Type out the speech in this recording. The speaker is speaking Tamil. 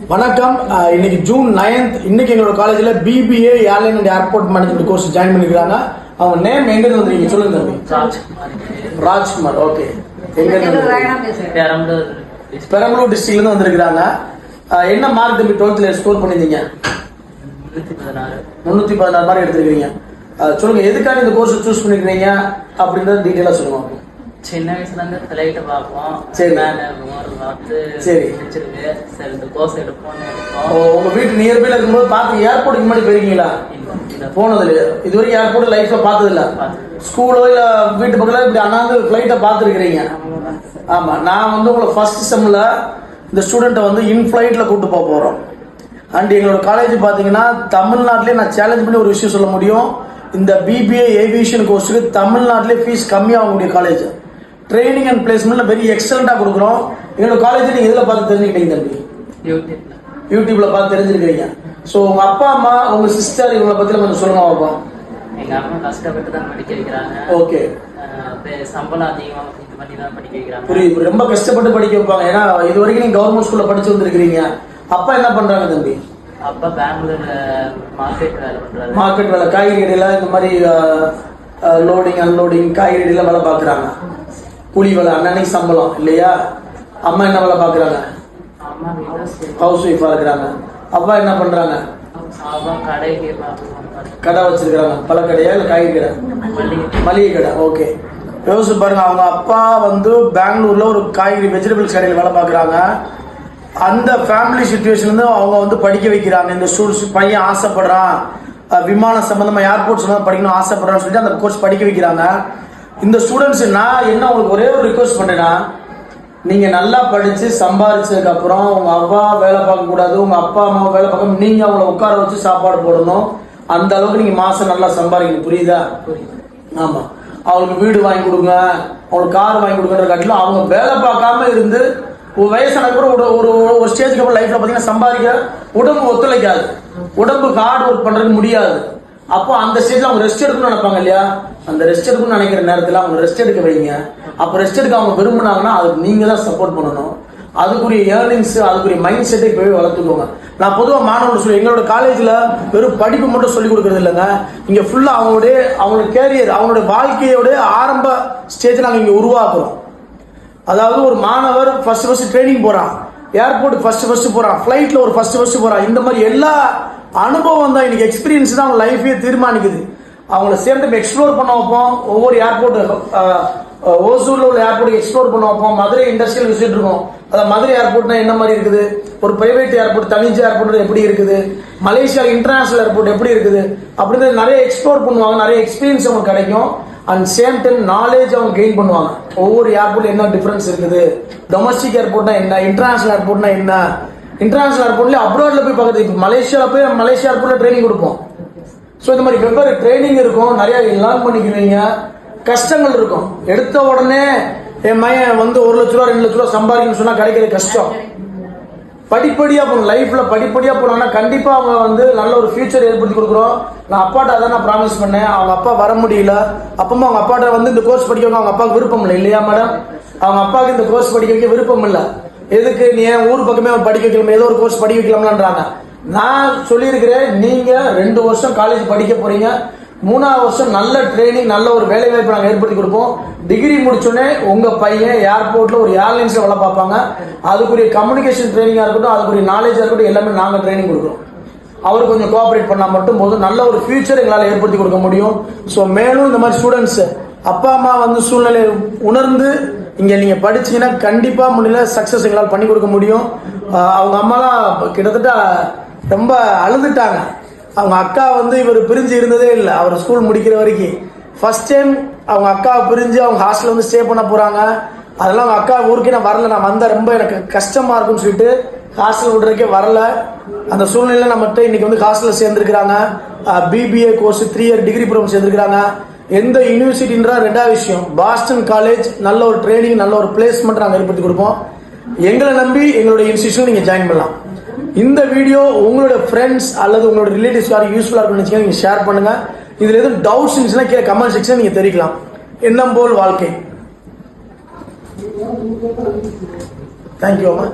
வணக்கம். இன்னைக்கு ஜூன் 9th. இன்னைக்கு எங்களோட காலேஜ்ல BBA airline and airport management course join பண்ணிருக்காங்க. அவங்க நேம் எங்க இருந்து வந்தீங்க சொல்லுங்க தம்பி. ராஜ்குமார். ஓகே. எங்க இருந்து? பெரம்பலூர் டிஸ்ட்ரிக்ட்ல இருந்து வந்திருக்காங்க. என்ன மார்க் தம்பி 12th ஸ்கோர் பண்ணிருந்தீங்க? 316 மார்க் எடுத்திருக்கீங்க. சொல்லுங்க எதுக்காக இந்த கோர்ஸ் சூஸ் பண்ணிருக்கீங்க அப்படின்றத டீடைலா சொல்லுங்க. சின்ன வயசுல இருந்து ஃபிளைட் பார்ப்போம். சரி சரி சரி இந்த கோர்ஸ் எடுப்போம்னு. உங்க வீட்டு நியர்பைல இருக்கும்போது பார்த்து ஏர்போர்ட்டுக்கு முன்னாடி போயிருக்கீங்களா? போனது இல்லையா? இது வரைக்கும் ஏர்போர்ட் லைஃப்ல பார்த்தது இல்ல? ஸ்கூலோ இல்ல வீட்டு பக்கத்துல இப்படி அண்ணாந்து ஃபிளைட்டை பார்த்துருக்கிறீங்க? ஆமா. நான் வந்து உங்களை ஃபர்ஸ்ட் செம்ல இந்த ஸ்டூடெண்ட்டை வந்து இன் ஃபிளைட்ல கூட்டு போக போறோம். அண்ட் எங்களோட காலேஜ் பாத்தீங்கன்னா தமிழ்நாட்டிலே நான் சேலஞ்ச் பண்ணி ஒரு விஷயம் சொல்ல முடியும். இந்த BBA ஏவியேஷன் கோர்ஸுக்கு தமிழ்நாட்டிலே ஃபீஸ் கம்மியாகக்கூடிய காலேஜ். ட்ரைனிங் அண்ட் பிளேஸ்மெண்ட்ல வெரி எக்ஸலண்டா கொடுக்குறோம். எங்களோட காலேஜ் நீங்க எதுல பார்த்து தெரிஞ்சுக்கிட்டீங்க தம்பி? யூடியூப்ல பார்த்து தெரிஞ்சுக்கிறீங்க. ஸோ உங்க அப்பா அம்மா உங்க சிஸ்டர் இவங்களை பத்தி கொஞ்சம் சொல்லுங்க பாப்போம். எங்க அம்மா கஷ்டப்பட்டு தான் படிக்க வைக்கிறாங்க. ஓகே. சம்பளம் அதிகம் இது பண்ணி தான் படிக்க வைக்கிறாங்க. புரியுது. ரொம்ப கஷ்டப்பட்டு படிக்க வைப்பாங்க. ஏன்னா இது வரைக்கும் நீங்க கவர்மெண்ட் ஸ்கூல்ல படிச்சு வந்திருக்கீங்க. அப்பா என்ன பண்றாங்க தம்பி? அப்பா பெங்களூர்ல மார்க்கெட் வேலை பண்றாரு. மார்க்கெட் வேலை, காய்கறி கடையில இந்த மாதிரி லோடிங் அன்லோடிங் காய்கறி கடையில வேலை பாக்குறாங்க. கூலி வேலை, அன்னன்னைக்கு சம்பளம் இல்லையா? அம்மா என்ன வேலை பாக்குறாங்க? ஹவுஸ் ஒய்ஃபா இருக்கிறாங்க. அப்பா என்ன பண்றாங்க? கடை வச்சிருக்காங்க. பழக்கடையா இல்ல காய்கறி கடை? மளிகை கடை. ஓகே. யோசிச்சு பாருங்க, அவங்க அப்பா வந்து பெங்களூர்ல ஒரு காய்கறி வெஜிடபிள்ஸ் கடையில் வேலை பாக்குறாங்க. அந்த ஃபேமிலி சுச்சுவேஷன் வந்து அவங்க வந்து படிக்க வைக்கிறாங்க. இந்த ஸ்டூடெண்ட்ஸ் பையன் ஆசைப்படுறான், விமான சம்பந்தமா ஏர்போர்ட் சம்பந்தமா படிக்கணும் ஆசைப்படுறான்னு சொல்லிட்டு அந்த கோர்ஸ் படிக்க வைக்கிறாங்க. இந்த ஸ்டூடெண்ட்ஸ் நான் என்ன உங்களுக்கு ஒரே ஒரு ரிக்வெஸ்ட் பண்றேன்னா, நீங்க நல்லா படிச்சு சம்பாதிச்சதுக்கு அப்புறம் உங்க அப்பா வேலை பார்க்க கூடாது, உங்க அப்பா அம்மா வேலை பார்க்க, நீங்க அவங்கள உட்கார வச்சு சாப்பாடு போடணும். அந்த அளவுக்கு நீங்க மாசம் நல்லா சம்பாதிக்கணும். புரியுதா? ஆமா. அவங்களுக்கு வீடு வாங்கி கொடுங்க, அவங்களுக்கு கார் வாங்கி கொடுக்குற காட்டிலும் அவங்க வேலை பார்க்காம இருந்து ஒரு வயசான கூட ஒரு ஒரு ஸ்டேஜுக்கு அப்புறம் லைஃப்ல பாத்தீங்கன்னா சம்பாதிக்க உடம்பு ஒத்துழைக்காது, உடம்புக்கு ஹார்ட் ஒர்க் பண்றதுக்கு முடியாது. அப்போ அந்த ஸ்டேஜ்ல அவங்க ரெஸ்ட் எடுக்கணும்னு நினைப்பாங்க இல்லையா? அந்த ரெஸ்ட் எடுக்கணும்னு நினைக்கிற நேரத்தில் அவங்க ரெஸ்ட் எடுக்க வைங்க. அப்போ ரெஸ்ட் எடுக்க அவங்க விரும்புனாங்கன்னா அதுக்கு நீங்க தான் சப்போர்ட் பண்ணணும். அதுக்குரிய ஏர்னிங்ஸ், அதுக்குரிய மைண்ட் செட்டை இப்பவே வளர்த்துக்கோங்க. நான் பொதுவாக மாணவர்கள் சொல்லி எங்களோட காலேஜ்ல வெறும் படிப்பு மட்டும் சொல்லி கொடுக்கறது இல்லைங்க. இங்க ஃபுல்லா அவங்களோட கேரியர், அவங்களுடைய வாழ்க்கையோட ஆரம்ப ஸ்டேஜ் நாங்கள் இங்க உருவாக்குறோம். அதாவது ஒரு மாணவர் ஃபர்ஸ்ட் ட்ரைனிங் போறான், ஏர்போர்ட் ஃபர்ஸ்ட் போறான், ஃபிளைட்ல ஒரு ஃபர்ஸ்ட் போறான். இந்த மாதிரி எல்லா அனுபவம் தான் இன்னைக்கு எக்ஸ்பீரியன்ஸ் தான் அவங்க லைஃபே தீர்மானிக்குது. அவங்கள சேர்ந்து எக்ஸ்ப்ளோர் பண்ண வைப்போம். ஒவ்வொரு ஏர்போர்ட் ஓசூர்ல உள்ள ஏர்போர்ட் எக்ஸ்ப்ளோர் பண்ண வைப்போம். மதுரை இண்டஸ்ட்ரியல் விசிட் இருக்கும். அதாவது மதுரை ஏர்போர்ட்னா என்ன மாதிரி இருக்குது, ஒரு பிரைவேட் ஏர்போர்ட் தனிஞ்ச ஏர்போர்ட் எப்படி இருக்குது, மலேசியா இன்டர்நேஷனல் ஏர்போர்ட் எப்படி இருக்குது அப்படின்னு நிறைய எக்ஸ்ப்ளோர் பண்ணுவாங்க. நிறைய எக்ஸ்பீரியன்ஸ் அவங்களுக்கு கிடைக்கும். அண்ட் சேம் டைம் நாலேஜ் அவங்க கெயின் பண்ணுவாங்க. ஒவ்வொரு ஏர்போர்ட்ல என்ன டிஃபரன்ஸ் இருக்குது, டொமஸ்டிக் ஏர்போர்ட்னா என்ன, இன்டர்நேஷனல் ஏர்போர்ட்னா என்ன, இன்டர்நேஷனல் ஏர்போர்ட்ல அப்ராட்ல போய் பார்க்குறது. இப்போ மலேசியால போய் மலேசியா ஏர்போர்ட்ல ட்ரைனிங் கொடுப்போம். ஸோ இந்த மாதிரி வெவ்வேறு ட்ரைனிங் இருக்கும், நிறைய லேர்ன் பண்ணிக்கிறீங்க. கஷ்டங்கள் இருக்கும். எடுத்த உடனே என் மையன் வந்து 1 லட்ச ரூபா 2 லட்ச ரூபா சம்பாதிக்கணும்னு சொன்னா கிடைக்கிறது கஷ்டம். படிப்படியா போகணும். லைஃப்ல படிப்படியா போனோம்னா கண்டிப்பா அவங்க வந்து நல்ல ஒரு ஃபியூச்சர் ஏற்படுத்தி கொடுக்குறோம். நான் அப்பாட்ட அதான் நான் ப்ராமிஸ் பண்ணேன். அவங்க அப்பா வர முடியல. அப்பமா அவங்க அப்பாட்ட வந்து இந்த கோர்ஸ் படிக்க வைக்க அவங்க அப்பாவுக்கு விருப்பம் இல்லை இல்லையா மேடம்? அவங்க அப்பாவுக்கு இந்த கோர்ஸ் படிக்க வைக்க விருப்பம் இல்லை. எதுக்கு நீ ஏன் ஊர் பக்கமே படிக்க வைக்கலாம், ஏதோ ஒரு கோர்ஸ் படிக்க வைக்கலாம்ன்றாங்க. நான் சொல்லியிருக்கிறேன், நீங்க 2 வருஷம் காலேஜ் படிக்க போறீங்க, 3ஆவது வருஷம் நல்ல ட்ரைனிங், நல்ல ஒரு வேலை வாய்ப்பு நாங்கள் ஏற்படுத்தி கொடுப்போம். டிகிரி முடிச்சோடனே உங்க பையன் ஏர்போர்ட்ல ஒரு ஏர்லைன்ஸ்ல வேலை பார்ப்பாங்க. அதுக்குரிய கம்யூனிகேஷன் ட்ரைனிங்கா இருக்கட்டும், அதுக்குரிய நாலேஜா இருக்கட்டும், எல்லாமே நாங்கள் ட்ரைனிங் கொடுக்குறோம். அவர் கொஞ்சம் கோஆபரேட் பண்ணா மட்டும் போதும், நல்ல ஒரு ஃபியூச்சர் எங்களால் ஏற்படுத்தி கொடுக்க முடியும். ஸோ மேலும் இந்த மாதிரி ஸ்டூடெண்ட்ஸ் அப்பா அம்மா வந்து சூழ்நிலையை உணர்ந்து இங்க நீங்க படிச்சீங்கன்னா கண்டிப்பா முடியல சக்சஸ் எங்களால் பண்ணி கொடுக்க முடியும். அவங்க அம்மாலாம் கிட்டத்தட்ட ரொம்ப அழுதுட்டாங்க. அவங்க அக்கா வந்து இவர் பிரிஞ்சு இருந்ததே இல்லை. அவர் ஸ்கூல் முடிக்கிற வரைக்கும் ஃபர்ஸ்ட் டைம் அவங்க அக்காவை பிரிஞ்சு அவங்க ஹாஸ்டல் வந்து ஸ்டே பண்ண போறாங்க. அதெல்லாம் அவங்க அக்கா ஊருக்கே நான் வரல, நான் வந்தா ரொம்ப எனக்கு கஷ்டமா இருக்குன்னு சொல்லிட்டு ஹாஸ்டல் விடுறதுக்கே வரல. அந்த சூழ்நிலை நம்மகிட்ட இன்னைக்கு வந்து ஹாஸ்டல்ல சேர்ந்துருக்கிறாங்க. BBA course 3 year degree programme சேர்ந்துருக்கிறாங்க. எந்த யூனிவர்சிட்டின்ற 2வது விஷயம், பாஸ்டன் காலேஜ் நல்ல ஒரு ட்ரைனிங், நல்ல ஒரு பிளேஸ்மெண்ட் நாங்கள் ஏற்படுத்தி கொடுப்போம். எங்களை நம்பி எங்களுடைய இன்ஸ்டிடியூஷன் நீங்க ஜாயின் பண்ணலாம். இந்த வீடியோ உங்களோட ஃப்ரெண்ட்ஸ் அல்லது உங்களோட ரிலேட்டிவ்ஸ் யாரும் யூஸ்ஃபுல்லா இருக்குன்னு நீங்க ஷேர் பண்ணுங்க. இதுல எதுவும் டவுட்ஸ் இருந்துச்சுன்னா கீழே கமெண்ட் செக்ஷன் நீங்க தெரிவிக்கலாம். எண்ணம் போல் வாழ்க்கை. தேங்க்யூ அம்மா.